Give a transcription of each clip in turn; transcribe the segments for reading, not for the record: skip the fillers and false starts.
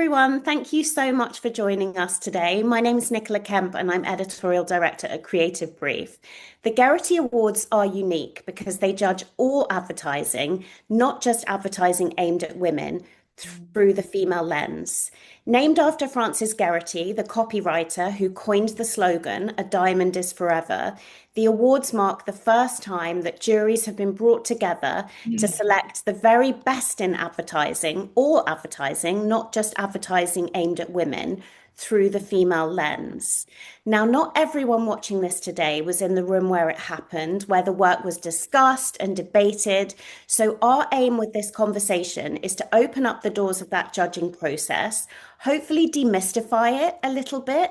everyone. Thank you so much for joining us today. My name is Nicola Kemp and I'm Editorial Director at Creativebrief. The Gerety Awards are unique because they judge all advertising, not just advertising aimed at women, through the female lens. Named after Frances Gerety, the copywriter who coined the slogan, "A diamond is forever," the awards mark the first time that juries have been brought together to select the very best in advertising, all advertising, not just advertising aimed at women, through the female lens. Now, not everyone watching this today was in the room where it happened, where the work was discussed and debated. So our aim with this conversation is to open up the doors of that judging process, hopefully demystify it a little bit,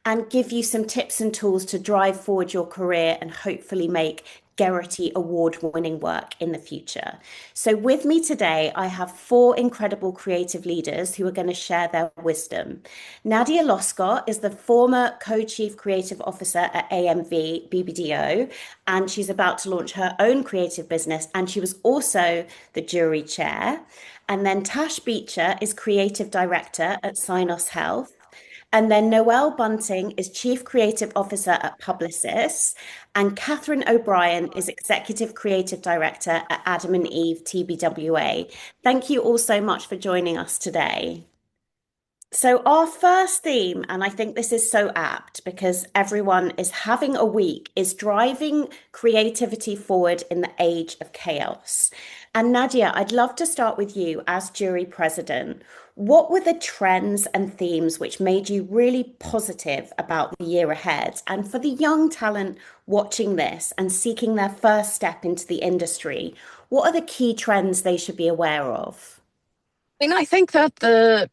and give you some tips and tools to drive forward your career and hopefully make Gerety award-winning work in the future. So with me today, I have four incredible creative leaders who are going to share their wisdom. Nadja Lossgott is the former co-chief creative officer at AMV BBDO, and she's about to launch her own creative business, and she was also the jury chair. And then Tash Beecher is creative director at Syneos Health. And then Noel Bunting is Chief Creative Officer at Publicis, and Katherine O'Brien is Executive Creative Director at Adam and Eve TBWA. Thank you all so much for joining us today. So our first theme, and I think this is so apt because everyone is having a week, is driving creativity forward in the age of chaos. And Nadja, I'd love to start with you as jury president. What were the trends and themes which made you really positive about the year ahead? And for the young talent watching this and seeking their first step into the industry, what are the key trends they should be aware of? I think that the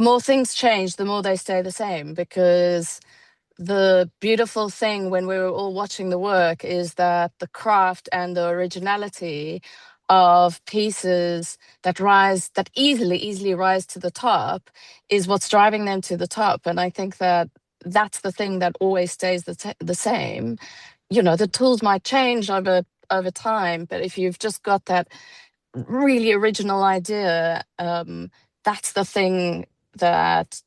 more things change, the more they stay the same, because the beautiful thing when we were all watching the work is that the craft and the originality of pieces that easily rise to the top is what's driving them to the top. And I think that that's the thing that always stays the same. The tools might change over time, but if you've just got that really original idea, that's the thing that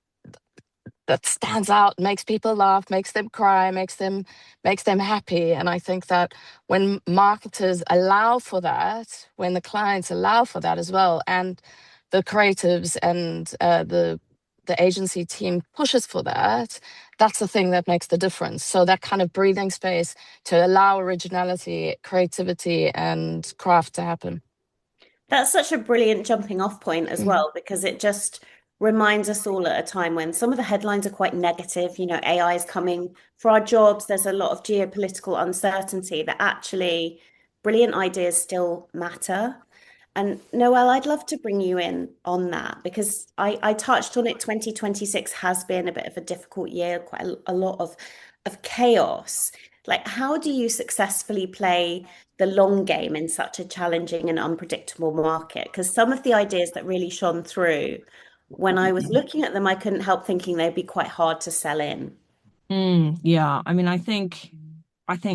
stands out, makes people laugh, makes them cry, makes them happy. And I think that when marketers allow for that, when the clients allow for that as well, and the creatives and the agency team pushes for that, that's the thing that makes the difference. So that kind of breathing space to allow originality, creativity, and craft to happen. That's such a brilliant jumping off point as well, because it just reminds us all at a time when some of the headlines are quite negative. AI is coming for our jobs. There's a lot of geopolitical uncertainty that actually brilliant ideas still matter. And Noel, I'd love to bring you in on that because I touched on it. 2026 has been a bit of a difficult year, quite a lot of chaos. Like, how do you successfully play the long game in such a challenging and unpredictable market? Because some of the ideas that really shone through, when I was looking at them, I couldn't help thinking they'd be quite hard to sell in. Yeah. I mean, I think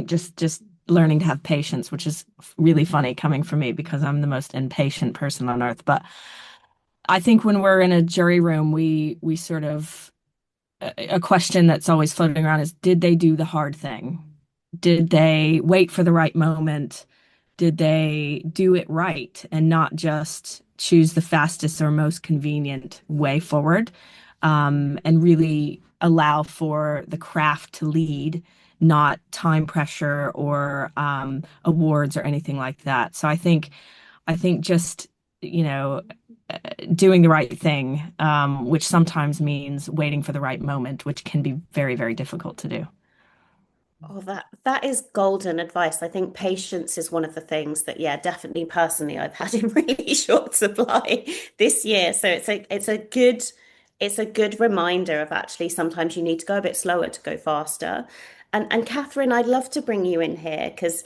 just learning to have patience, which is really funny coming from me because I'm the most impatient person on earth. But I think when we're in a jury room, we sort of a question that's always floating around is, did they do the hard thing? Did they wait for the right moment? Did they do it right and not just choose the fastest or most convenient way forward? And really allow for the craft to lead, not time pressure or awards or anything like that. So I think just, you know, doing the right thing, which sometimes means waiting for the right moment, which can be very, very difficult to do. Oh, that is golden advice. I think patience is one of the things that, yeah, definitely personally I've had in really short supply this year. So it's a good reminder of actually sometimes you need to go a bit slower to go faster. And Catherine, I'd love to bring you in here because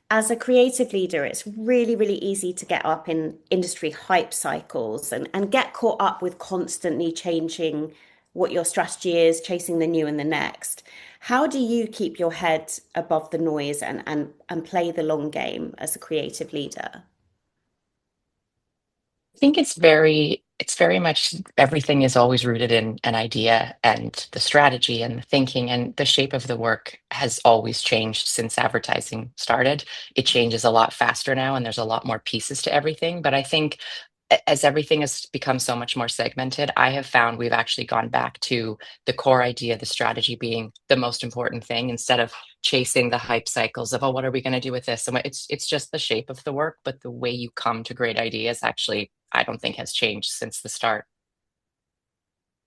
as a creative leader, it's really, really easy to get up in industry hype cycles and get caught up with constantly changing what your strategy is, chasing the new and the next. How do you keep your head above the noise and play the long game as a creative leader? Think it's very It's very much everything is always rooted in an idea, and the strategy and the thinking and the shape of the work has always changed since advertising started. It changes a lot faster now, and there's a lot more pieces to everything. But I think as everything has become so much more segmented, I have found we've actually gone back to the core idea, the strategy being the most important thing, instead of chasing the hype cycles of, oh, what are we going to do with this? And it's just the shape of the work, but the way you come to great ideas actually, I don't think has changed since the start.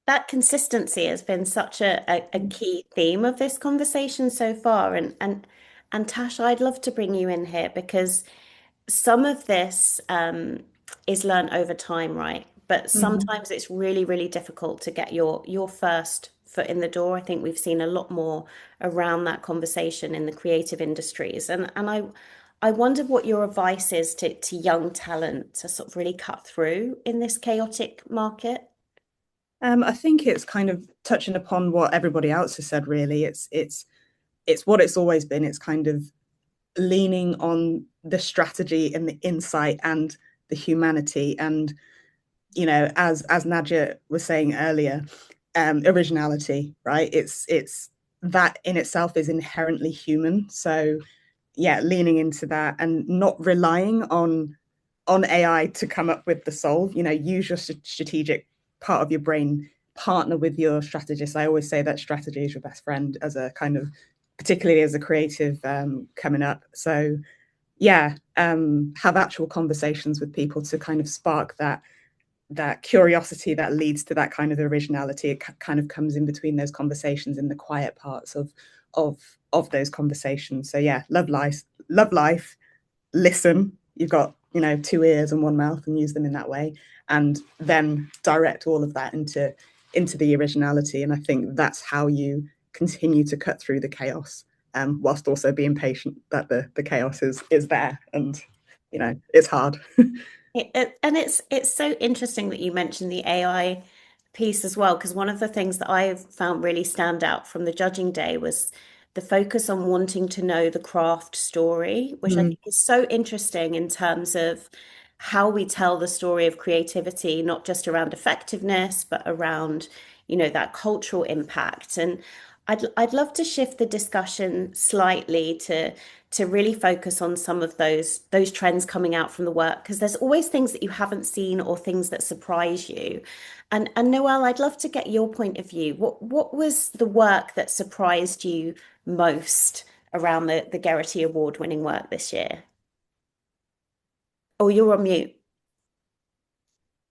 That consistency has been such a key theme of this conversation so far. And Tash, I'd love to bring you in here because some of this is learned over time, right? But Mhm. sometimes it's really, really difficult to get your first foot in the door. I think we've seen a lot more around that conversation in the creative industries. And I wonder what your advice is to young talent to sort of really cut through in this chaotic market. I think it's kind of touching upon what everybody else has said, really. It's what it's always been. It's kind of leaning on the strategy and the insight and the humanity. And, as Nadja was saying earlier, originality, right? It's that in itself is inherently human. So yeah, leaning into that and not relying on AI to come up with the solve. Use your strategic part of your brain, partner with your strategist. I always say that strategy is your best friend as a kind of, particularly as a creative coming up. So yeah, have actual conversations with people to kind of spark that curiosity that leads to that kind of originality. It kind of comes in between those conversations in the quiet parts of of those conversations. So yeah, love life, listen. You've got, two ears and one mouth, and use them in that way, and then direct all of that into the originality. And I think that's how you continue to cut through the chaos, whilst also being patient that the chaos is there, and it's hard. And it's so interesting that you mentioned the AI piece as well, because one of the things that I found really stand out from the judging day was the focus on wanting to know the craft story, which I Mm, think is so interesting in terms of how we tell the story of creativity, not just around effectiveness, but around, that cultural impact. And I'd love to shift the discussion slightly to really focus on some of those trends coming out from the work, because there's always things that you haven't seen or things that surprise you. And Noel, I'd love to get your point of view. What was the work that surprised you most around the Gerety Award winning work this year? Oh, you're on mute.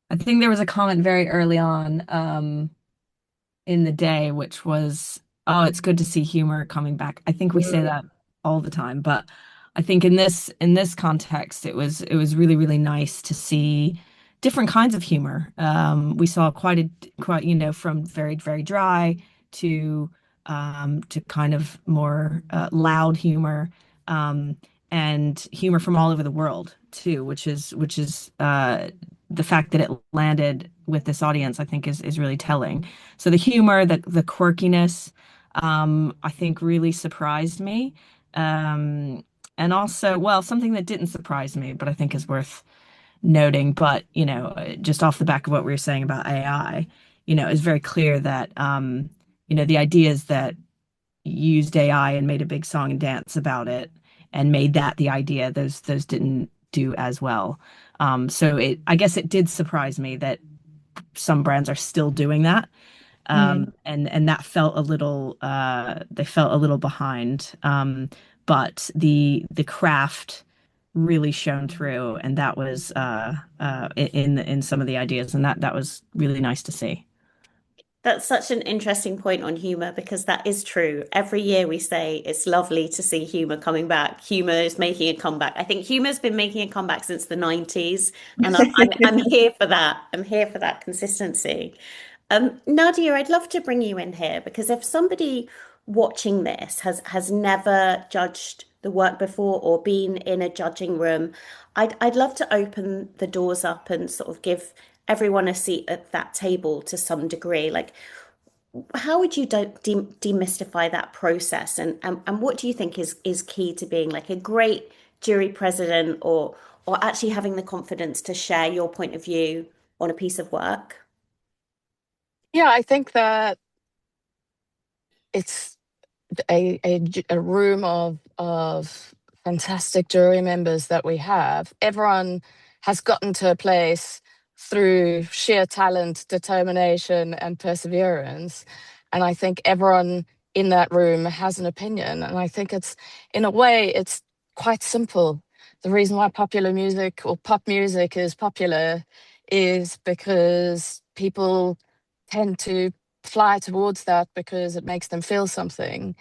I think there was a comment very early on in the day, which was, oh, it's good to see humor coming back. I think we say mm, that all the time, but I think in this context, it was really, really nice to see different kinds of humor. We saw quite, from very, very dry to kind of more loud humor, um, and humor from all over the world too, which is the fact that it landed with this audience, I think is really telling. So the humor, the quirkiness, I think really surprised me. And also, well, something that didn't surprise me, but I think is worth noting, but just off the back of what we were saying about AI, it's very clear that the ideas that used AI and made a big song and dance about it and made that the idea, those didn't do as well. So I guess it did surprise me that some brands are still doing that. mm. And that felt a little they felt a little behind. But the craft really shone through, and that was in some of the ideas, and that was really nice to see. That's such an interesting point on humor because that is true. Every year we say it's lovely to see humor coming back. Humor is making a comeback. I think humor's been making a comeback since the 90s, and I'm here for that. I'm here for that consistency. Nadia, I'd love to bring you in here because if somebody watching this has never judged the work before or been in a judging room, I'd love to open the doors up and sort of give everyone a seat at that table to some degree. Like, how would you demystify that process, and what do you think is key to being like a great jury president or actually having the confidence to share your point of view on a piece of work? Yeah, I think that it's a room of fantastic jury members that we have. Everyone has gotten to a place through sheer talent, determination, and perseverance. And I think everyone in that room has an opinion. And I think it's, in a way, it's quite simple. The reason why popular music or pop music is popular is because people tend to fly towards that because it makes them feel something.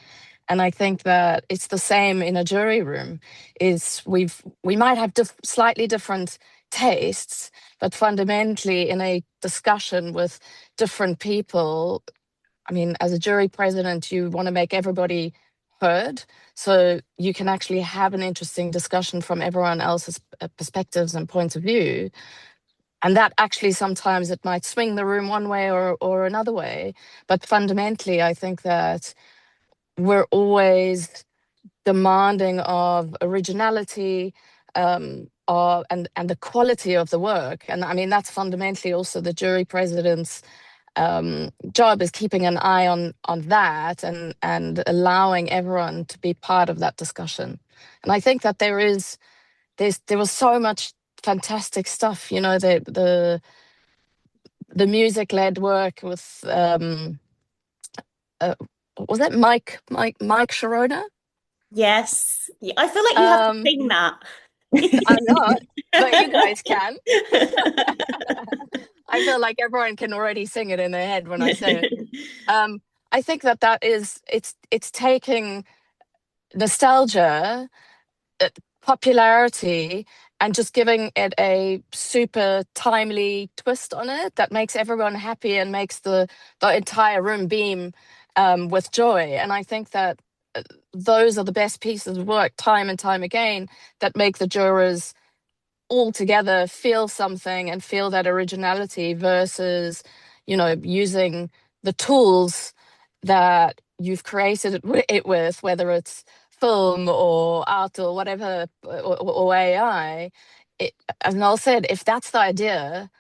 And I think that it's the same in a jury room. Is we might have slightly different tastes, but fundamentally in a discussion with different people, I mean, as a jury president, you want to make everybody heard, so you can actually have an interesting discussion from everyone else's perspectives and points of view. And that actually sometimes it might swing the room one way or another way. But fundamentally, I think that we're always demanding of originality, and the quality of the work. And I mean, that's fundamentally also the jury president's job, is keeping an eye on that and allowing everyone to be part of that discussion. And I think that there was so much fantastic stuff, you know, the music-led work with was that Mike Sharona? Yes. I feel like you have to sing that. I'm not, but you guys can. I feel like everyone can already sing it in their head when I say it. I think that it's taking nostalgia, popularity, and just giving it a super timely twist on it that makes everyone happy and makes the entire room beam with joy. And I think that those are the best pieces of work, time and time again, that make the jurors all together feel something and feel that originality, versus, you know, using the tools that you've created it with, whether it's film or art or whatever, or AI. As Noel said, if that's the idea,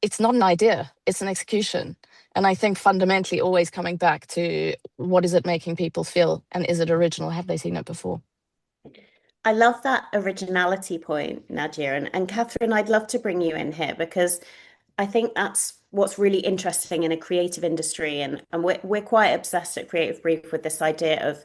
it's not an idea, it's an execution. And I think fundamentally always coming back to, what is it making people feel, and is it original? Have they seen it before? I love that originality point, Nadja. And Katherine, I'd love to bring you in here because I think that's what's really interesting in a creative industry. And we're quite obsessed at Creativebrief with this idea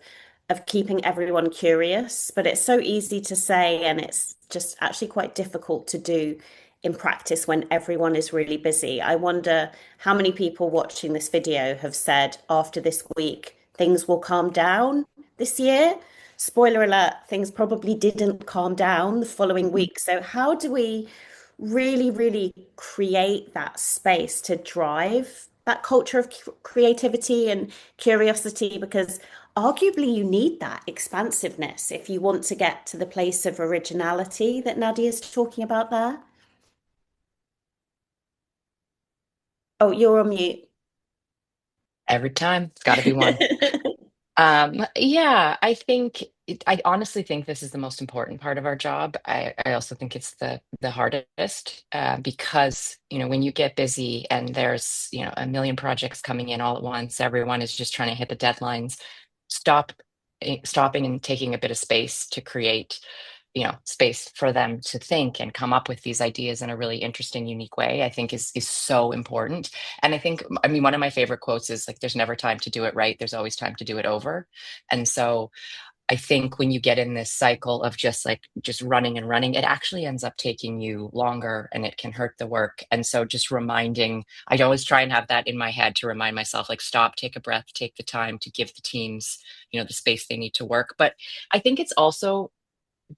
of keeping everyone curious, but it's so easy to say, and it's just actually quite difficult to do in practice when everyone is really busy. I wonder how many people watching this video have said after this week, things will calm down this year. Spoiler alert, things probably didn't calm down the following week. So how do we really, really create that space to drive that culture of creativity and curiosity? Because arguably you need that expansiveness if you want to get to the place of originality that Nadia is talking about there. Oh, you're on mute. Every time, it's got to be one. Yeah, I honestly think this is the most important part of our job. I also think it's the hardest, because, you know, when you get busy and there's, you know, a million projects coming in all at once, everyone is just trying to hit the deadlines. Stopping and taking a bit of space to create, you know, space for them to think and come up with these ideas in a really interesting, unique way, I think is so important. And I think, I mean, one of my favorite quotes is like, there's never time to do it right. There's always time to do it over. And so I think when you get in this cycle of just running and running, it actually ends up taking you longer and it can hurt the work. And so just reminding, I always try and have that in my head to remind myself, like, stop, take a breath, take the time to give the teams, you know, the space they need to work. But I think it's also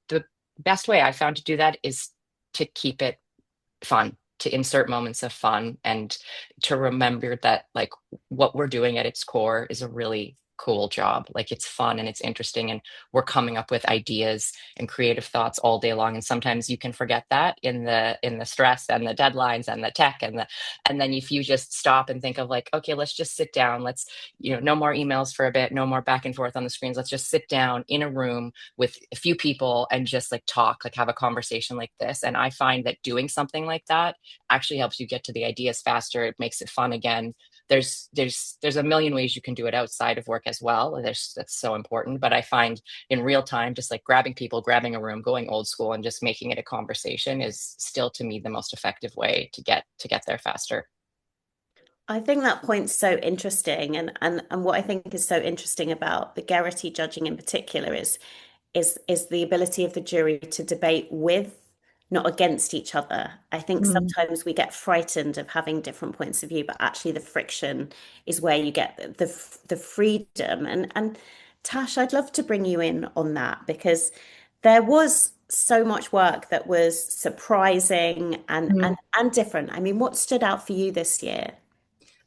the best way I found to do that is to keep it fun, to insert moments of fun, and to remember that, like, what we're doing at its core is a really cool job. Like, it's fun and it's interesting, and we're coming up with ideas and creative thoughts all day long. And sometimes you can forget that in the stress and the deadlines and the tech and then if you just stop and think of like, okay, let's just sit down. Let's, no more emails for a bit, no more back and forth on the screens. Let's just sit down in a room with a few people and just like talk, like have a conversation like this. And I find that doing something like that actually helps you get to the ideas faster. It makes it fun again. There's a million ways you can do it outside of work as well. That's so important. But I find in real time, just like grabbing people, grabbing a room, going old school and just making it a conversation is still, to me, the most effective way to get there faster. I think that point's so interesting, and what I think is so interesting about the Gerety judging in particular is the ability of the jury to debate with, not against each other. I think sometimes we get frightened of having different points of view, but actually the friction is where you get the freedom. And Tash, I'd love to bring you in on that, because there was so much work that was surprising and different. I mean, what stood out for you this year?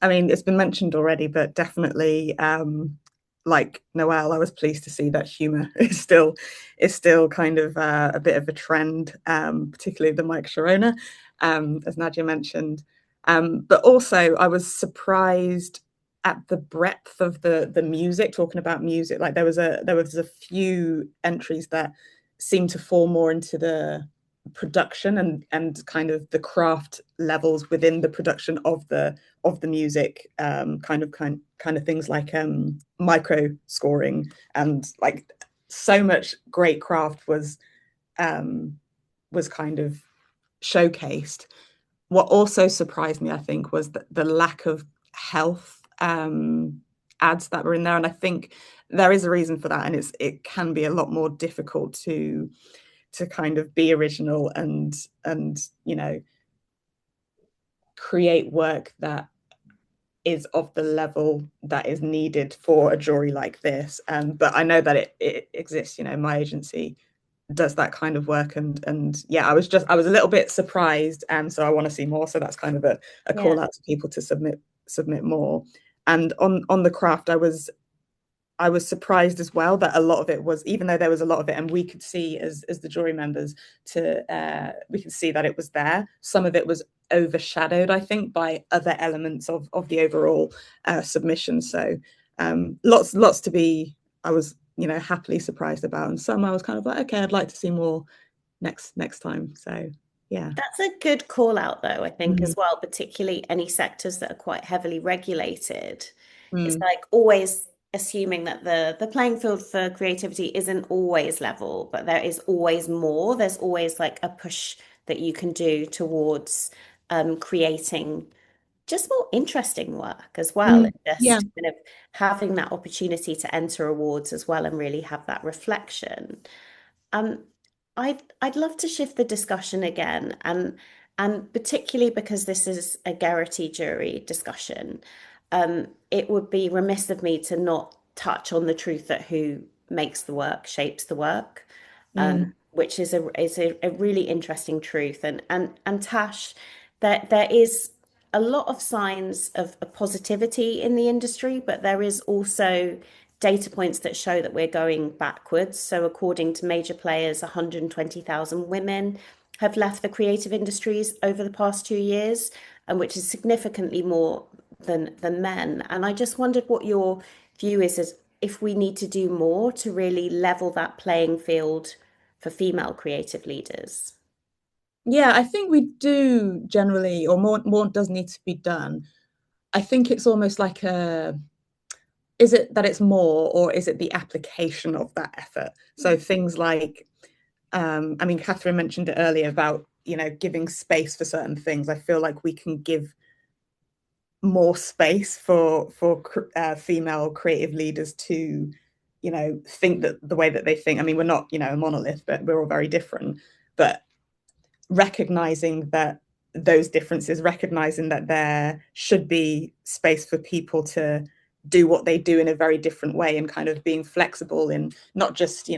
I mean, it's been mentioned already, but definitely, like Noel, I was pleased to see that humour is still kind of a bit of a trend, particularly the Mike Sharona, as Nadja mentioned. But also, I was surprised at the breadth of the music. Talking about music, like there was a few entries that seemed to fall more into the production and kind of the craft levels within the production of the music, kind of things like micro scoring, and like so much great craft was kind of showcased. What also surprised me, I think, was the lack of health ads that were in there, and I think there is a reason for that, and it can be a lot more difficult to kind of be original and create work that is of the level that is needed for a jury like this. But I know that it exists. My agency does that kind of work, and yeah, I was a little bit surprised, and so I want to see more. So that's kind of a call out to people to submit more. And on the craft, I was surprised as well that a lot of it was, even though there was a lot of it, and we could see as the jury members we could see that it was there. Some of it was overshadowed, I think, by other elements of the overall submission. So lots to be, I was happily surprised about, and some I was kind of like, okay, I'd like to see more next time. So yeah, that's a good call out though, I think, as well, particularly any sectors that are quite heavily regulated. It's like always assuming that the playing field for creativity isn't always level, but there is always more. There's always like a push that you can do towards creating just more interesting work as well, and just kind of having that opportunity to enter awards as well and really have that reflection. Um, I'd love to shift the discussion again, and particularly because this is a Gerety jury discussion, it would be remiss of me to not touch on the truth that who makes the work shapes the work, which is a really interesting truth. And Tash, there is a lot of signs of a positivity in the industry, but there is also data points that show that we're going backwards. So according to major players, 120,000 women have left the creative industries over the past 2 years, and which is significantly more than men. And I just wondered what your view is as if we need to do more to really level that playing field for female creative leaders. Yeah, I think we do generally, or more does need to be done. I think it's almost like is it that it's more, or is it the application of that effort? So things like, I mean, Katherine mentioned it earlier about, giving space for certain things. I feel like we can give more space for female creative leaders to, think that the way that they think. I mean, we're not, a monolith, but we're all very different. But recognizing that those differences, recognizing that there should be space for people to do what they do in a very different way, and kind of being flexible in not just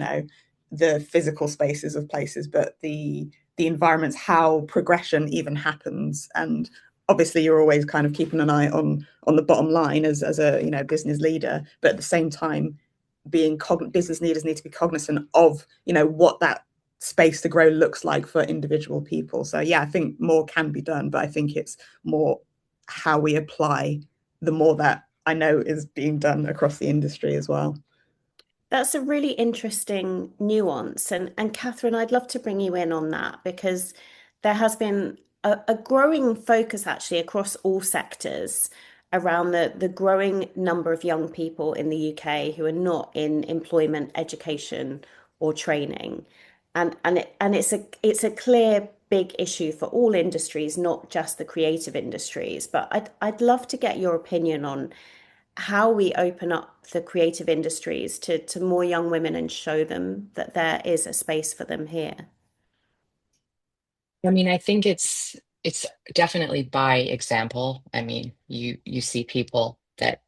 the physical spaces of places, but the environments, how progression even happens, and obviously you're always kind of keeping an eye on the bottom line as a, you know, business leader, but at the same time, business leaders need to be cognizant of, you know, what that space to grow looks like for individual people. So yeah, I think more can be done, but I think it's more how we apply the more that I know is being done across the industry as well. That's a really interesting nuance. And Katherine, I'd love to bring you in on that because there has been a growing focus actually across all sectors around the growing number of young people in the UK who are not in employment, education, or training. And it's a clear big issue for all industries, not just the creative industries. But I'd love to get your opinion on how we open up the creative industries to more young women and show them that there is a space for them here. I mean, I think it's definitely by example. I mean, you see people that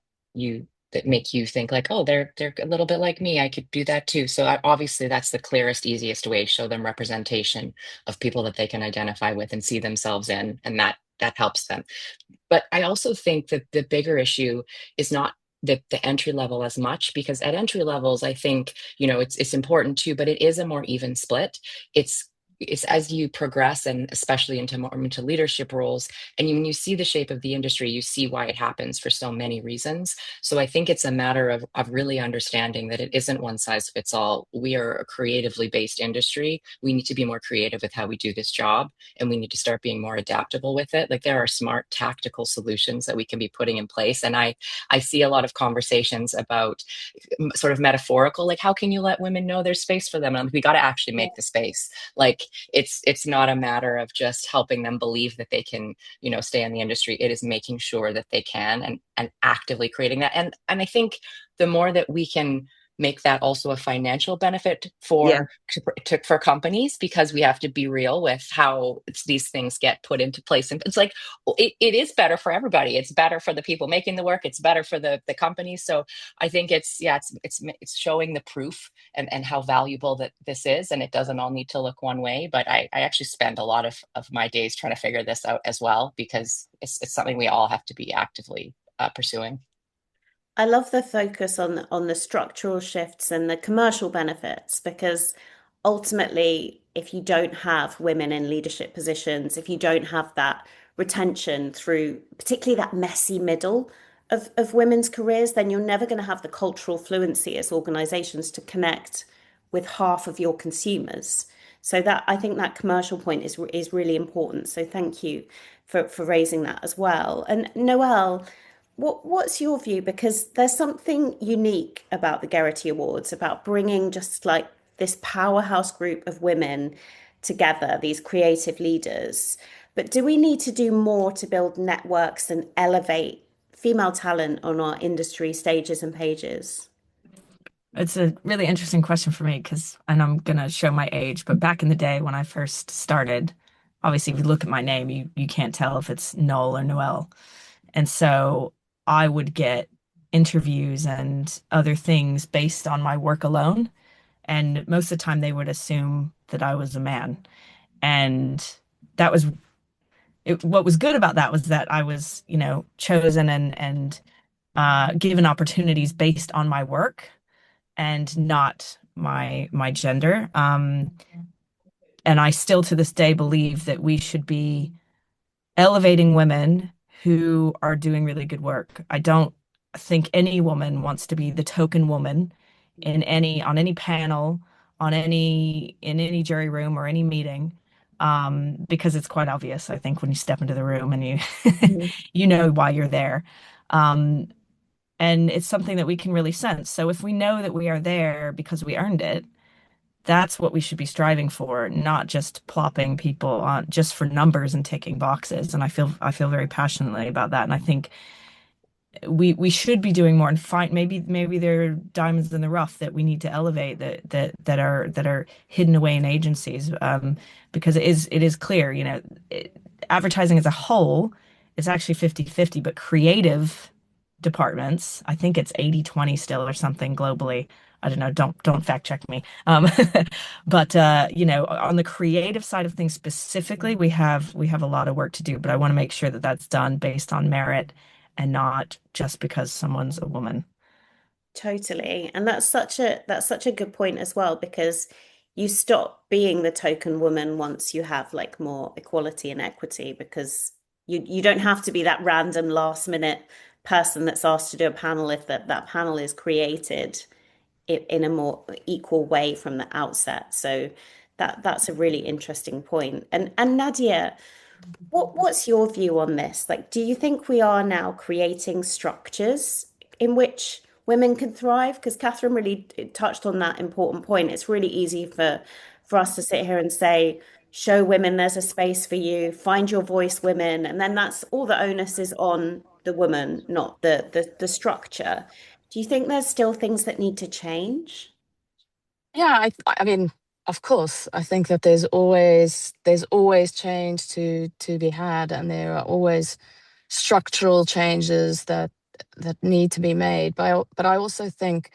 make you think like, oh, they're a little bit like me. I could do that too. So obviously that's the clearest, easiest way. Show them representation of people that they can identify with and see themselves in, and that helps them. But I also think that the bigger issue is not the entry level as much, because at entry levels, I think, you know, it's important too, but it is a more even split. It's as you progress, and especially into leadership roles, and when you see the shape of the industry, you see why it happens for so many reasons. So I think it's a matter of really understanding that it isn't one size fits all. We are a creatively based industry. We need to be more creative with how we do this job, and we need to start being more adaptable with it. Like, there are smart tactical solutions that we can be putting in place. And I see a lot of conversations about sort of metaphorical, like, how can you let women know there's space for them? And we got to actually make the space. Like, it's not a matter of just helping them believe that they can, you know, stay in the industry. It is making sure that they can, and actively creating that. And I think the more that we can make that also a financial benefit for companies, because we have to be real with how these things get put into place. And it's like, it is better for everybody. It's better for the people making the work. It's better for the companies. So I think it's showing the proof and how valuable that this is. And it doesn't all need to look one way. But I actually spend a lot of my days trying to figure this out as well, because it's something we all have to be actively pursuing. I love the focus on the structural shifts and the commercial benefits, because ultimately, if you don't have women in leadership positions, if you don't have that retention through particularly that messy middle of women's careers, then you're never going to have the cultural fluency as organizations to connect with half of your consumers. So that, I think that commercial point is really important. So thank you for raising that as well. And Noel, what's your view? Because there's something unique about the Gerety Awards, about bringing just like this powerhouse group of women together, these creative leaders. But do we need to do more to build networks and elevate female talent on our industry stages and pages? It's a really interesting question for me and I'm going to show my age, but back in the day when I first started, obviously, if you look at my name, you can't tell if it's Noel or Noel. And so I would get interviews and other things based on my work alone. And most of the time they would assume that I was a man. And that was what was good about that was that I was, you know, chosen and given opportunities based on my work and not my gender. And I still to this day believe that we should be elevating women who are doing really good work. I don't think any woman wants to be the token woman on any panel, in any jury room or any meeting, because it's quite obvious, I think, when you step into the room and you know why you're there. And it's something that we can really sense. So if we know that we are there because we earned it, that's what we should be striving for, not just plopping people on just for numbers and ticking boxes. And I feel very passionately about that. And I think we should be doing more and find maybe there are diamonds in the rough that we need to elevate that are hidden away in agencies, because it is clear, you know, advertising as a whole is actually 50-50, but creative departments, I think it's 80-20 still or something globally, I don't know, don't fact check me. But you know, on the creative side of things specifically, we have a lot of work to do, but I want to make sure that that's done based on merit and not just because someone's a woman. Totally. And that's such a good point as well, because you stop being the token woman once you have like more equality and equity, because you don't have to be that random last minute person that's asked to do a panel if that panel is created in a more equal way from the outset. So that's a really interesting point. And Nadia, what's your view on this? Like, do you think we are now creating structures in which women can thrive? Because Catherine really touched on that important point. It's really easy for us to sit here and say, show women there's a space for you, find your voice, women, and then that's all the onus is on the woman, not the structure. Do you think there's still things that need to change? Yeah, I mean, of course, I think that there's always change to be had, and there are always structural changes that need to be made. But I also think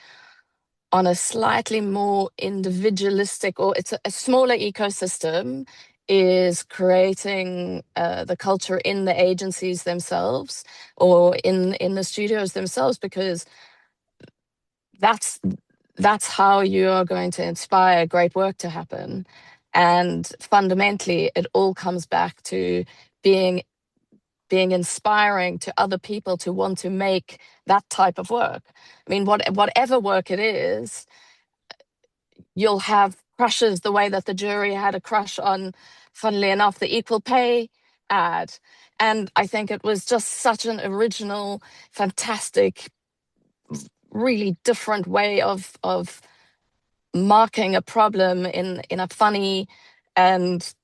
on a slightly more individualistic, or it's a smaller ecosystem, is creating the culture in the agencies themselves or in the studios themselves, because that's that's how you are going to inspire great work to happen. And fundamentally, it all comes back to being inspiring to other people to want to make that type of work. I mean, whatever work it is, you'll have crushes the way that the jury had a crush on, funnily enough, the equal pay ad. And I think it was just such an original, fantastic, really different way of marking a problem in a funny and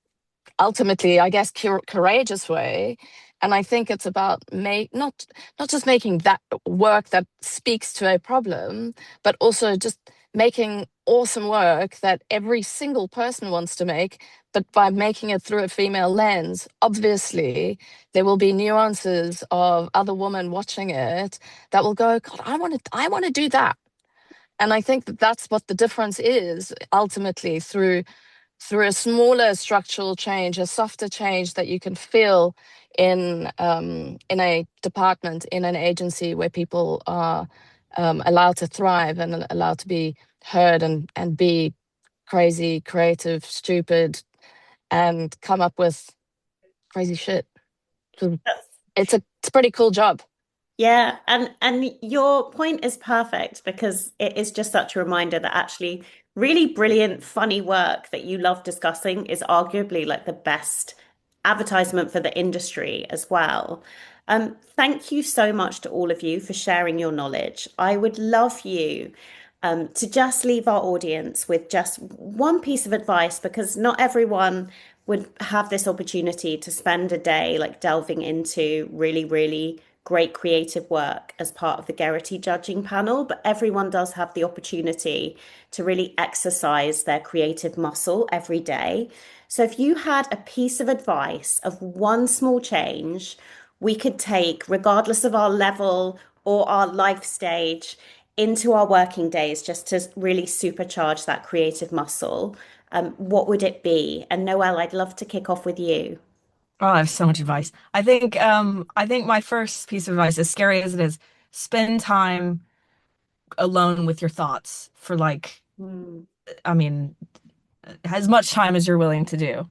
ultimately, I guess, courageous way. And I think it's about not just making that work that speaks to a problem, but also just making awesome work that every single person wants to make, but by making it through a female lens. Obviously, there will be nuances of other women watching it that will go, God, I want to do that. And I think that that's what the difference is ultimately, through a smaller structural change, a softer change that you can feel in a department, in an agency where people are allowed to thrive and allowed to be heard and be crazy, creative, stupid, and come up with crazy shit. So it's a pretty cool job. Yeah, and your point is perfect, because it is just such a reminder that actually really brilliant, funny work that you love discussing is arguably like the best advertisement for the industry as well. Thank you so much to all of you for sharing your knowledge. I would love you to just leave our audience with just one piece of advice, because not everyone would have this opportunity to spend a day like delving into really, really great creative work as part of the Gerety judging panel, but everyone does have the opportunity to really exercise their creative muscle every day. So if you had a piece of advice of one small change we could take, regardless of our level or our life stage, into our working days, just to really supercharge that creative muscle, what would it be? And Noel, I'd love to kick off with you. Oh, I have so much advice. I think my first piece of advice, as scary as it is, spend time alone with your thoughts for like, Mm. I mean, as much time as you're willing to do.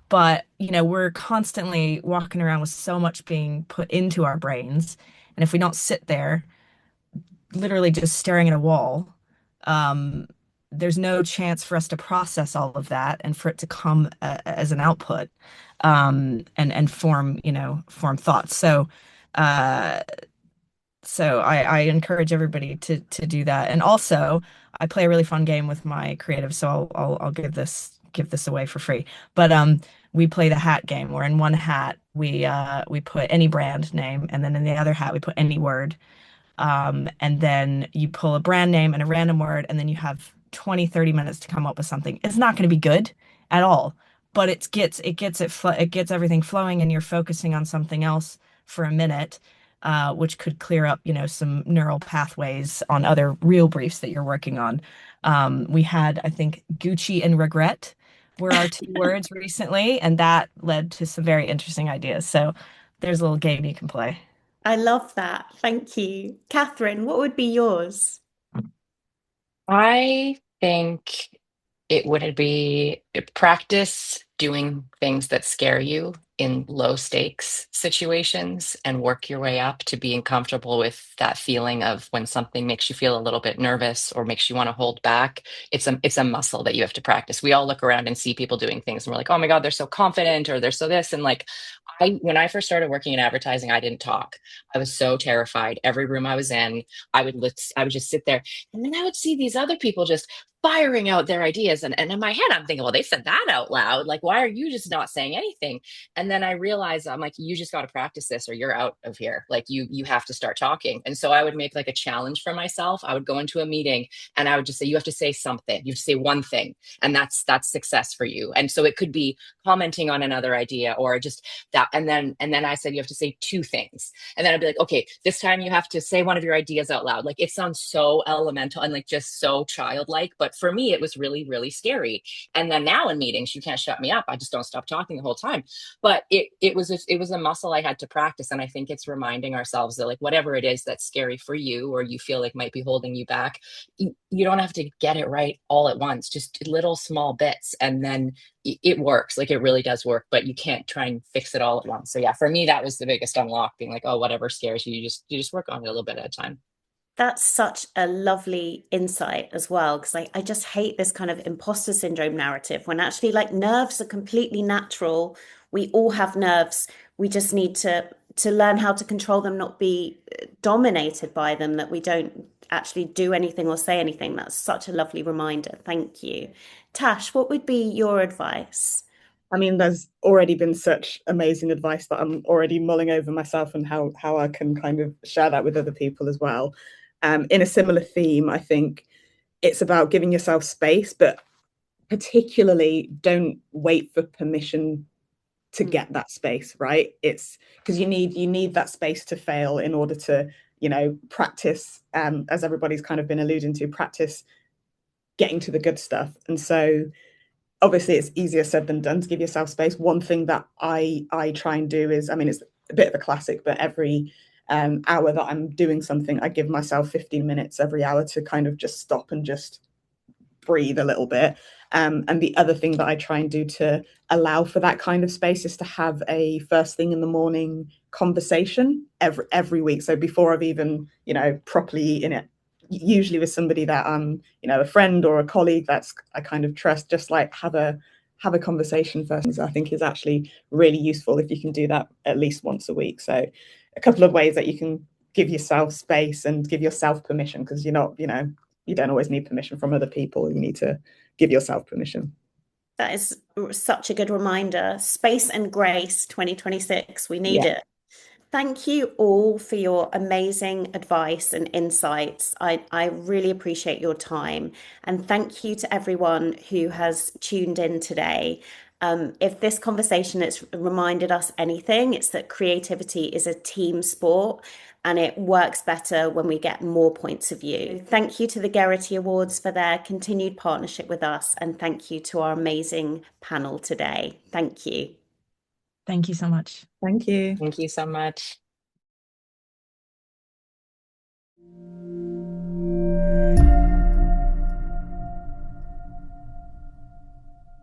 But, you know, we're constantly walking around with so much being put into our brains. And if we don't sit there, literally just staring at a wall, um, there's no chance for us to process all of that and for it to come as an output, and form, you know, form thoughts. Uh, so I encourage everybody to do that. And also, I play a really fun game with my creative, so I'll give this away for free. But we play the hat game, where in one hat we put any brand name, and then in the other hat we put any word. And then you pull a brand name and a random word, and then you have 20, 30 minutes to come up with something. It's not going to be good at all, but it gets everything flowing, and you're focusing on something else for a minute. which could clear up, some neural pathways on other real briefs that you're working on. We had, I think, Gucci and regret were our two words recently, and that led to some very interesting ideas. So there's a little game you can play. I love that. Thank you. Katherine, what would be yours? I think it would be practice doing things that scare you in low stakes situations and work your way up to being comfortable with that feeling of when something makes you feel a little bit nervous or makes you want to hold back. It's a muscle that you have to practice. We all look around and see people doing things and we're like, oh my God, they're so confident or they're so this. And like when I first started working in advertising, I didn't talk. I was so terrified. Every room I was in, I would just sit there and then I would see these other people just firing out their ideas. And in my head, I'm thinking, well, they said that out loud. Like, why are you just not saying anything? And then I realized I'm like, you just got to practice this or you're out of here. Like you have to start talking. And so I would make like a challenge for myself. I would go into a meeting and I would just say, you have to say something. You have to say one thing. And that's success for you. And so it could be commenting on another idea or just that. And then I said, you have to say two things. And then I'd be like, okay, this time you have to say one of your ideas out loud. Like it sounds so elemental and like just so childlike. But for me, it was really, really scary. And then now in meetings, you can't shut me up. I just don't stop talking the whole time. But it was a muscle I had to practice. And I think it's reminding ourselves that like whatever it is that's scary for you or you feel like might be holding you back, you don't have to get it right all at once, just little small bits. And then it works. Like it really does work, but you can't try and fix it all at once. So yeah, for me, that was the biggest unlock, being like, oh, whatever scares you, you just work on it a little bit at a time. That's such a lovely insight as well, because I just hate this kind of imposter syndrome narrative when actually like nerves are completely natural. We all have nerves. We just need to learn how to control them, not be dominated by them, that we don't actually do anything or say anything. That's such a lovely reminder. Thank you. Tash, what would be your advice? I mean, there's already been such amazing advice that I'm already mulling over myself and how I can kind of share that with other people as well. In a similar theme, I think it's about giving yourself space, but particularly don't wait for permission to get that space, right? It's because you need that space to fail in order to, practice, as everybody's kind of been alluding to, practice getting to the good stuff. And so obviously it's easier said than done to give yourself space. One thing that I try and do is, I mean, it's a bit of a classic, but every hour that I'm doing something, I give myself 15 minutes every hour to kind of just stop and just breathe a little bit. And the other thing that I try and do to allow for that kind of space is to have a first thing in the morning conversation every week. So before I've even, properly eaten it, usually with somebody that a friend or a colleague that's I kind of trust, just like have a conversation first. I think is actually really useful if you can do that at least once a week. So a couple of ways that you can give yourself space and give yourself permission, because you're not, you don't always need permission from other people. You need to give yourself permission. That is such a good reminder. Space and grace 2026. We need it. Thank you all for your amazing advice and insights. I really appreciate your time. And thank you to everyone who has tuned in today. If this conversation has reminded us anything, it's that creativity is a team sport and it works better when we get more points of view. Thank you to the Gerety Awards for their continued partnership with us. And thank you to our amazing panel today. Thank you. Thank you so much. Thank you. Thank you so much.